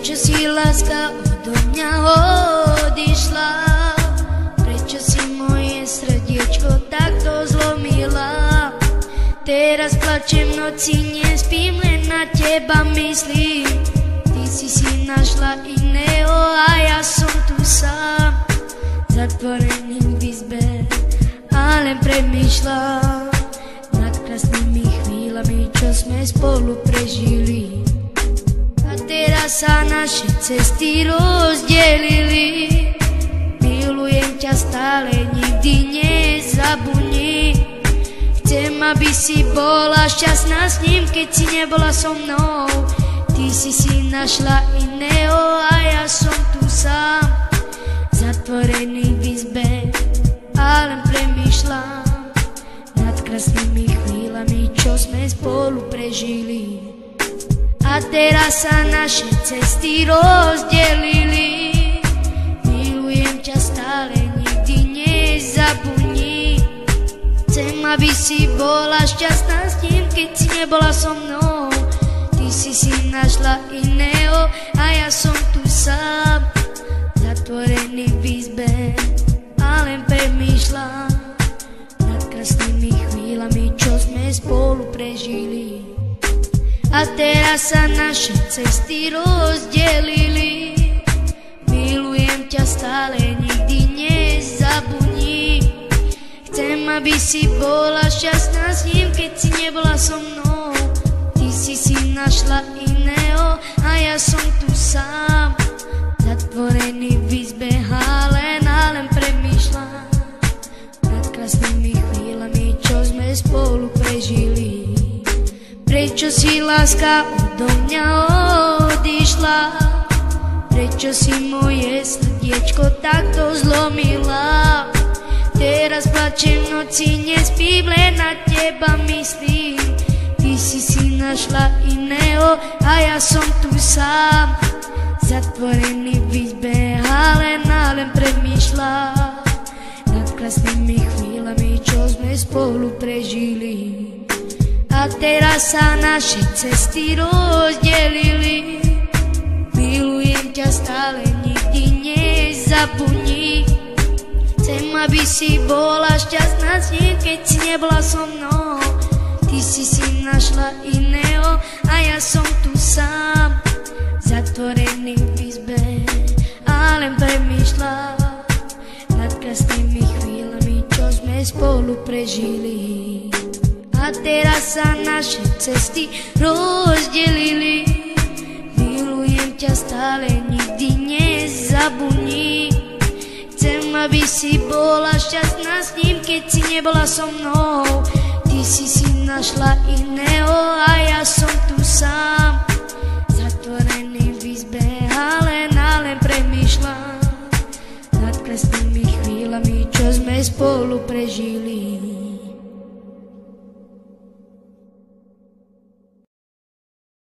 Prečo si láska odo mňa odišla? Prečo si moje srdiečko takto zlomila? Teraz plačem v noci, nespím, len na teba myslím. Ty si našla iného a ja som tu sám, zatvorený v izbe a len premýšľam nad krásnymi chvíľami, čo sme spolu prežili. A teraz sa naše cesty rozdelili. Milujem ťa stále, nikdy nezabudni. Chcem, aby si bola šťastná s ním, keď si nebola so mnou. Ty si našla iného a ja som tu sám, zatvorený v izbe a len premýšľam nad krásnymi chvíľami, čo sme spolu prežili. A teraz sa naše cesty rozdelili. Milujem ťa stále, nikdy nezabudni. Chcem, aby si bola šťastná s ním, keď si nebola so mnou. Ty si našla iného a ja som tu sám, zatvorený v izbe a len premýšľam nad krásnymi chvíľami, čo sme spolu prežili. A teraz sa naše cesty rozdelili. Milujem ťa stále, nikdy nezabudni. Chcem, aby si bola šťastná s ním, keď si nebola so mnou. Ty si našla iného a ja som tu sám, zatvorený v izbe a len premýšľam nad krásnymi chvíľami, čo sme spolu prežili. Prečo si láska odo mňa odišla? Prečo si moje srdiečko takto zlomila? Teraz plačem v noci, nespím, len na teba myslím. Ty si našla iného a ja som tu sám, zatvorený v izbe a len premýšľam nad krásnymi chvíľami, čo sme spolu prežili. A teraz sa naše cesty rozdelili. Milujem ťa stále, nikdy nezabudni. Chcem, aby si bola šťastná s ním, keď si nebola so mnou. Ty si našla iného a ja som tu sám, zatvorený v izbe a len premýšľam nad krásnymi chvíľami, čo sme spolu prežili. A teraz sa naše cesty rozdelili. Milujem ťa stále, nikdy nezabudni. Chcem, aby si bola šťastná s ním, keď si nebola so mnou. Ty si našla iného a ja som tu sám, zatvorený v izbe a len premýšľam nad krásnymi chvíľami, čo sme spolu prežili.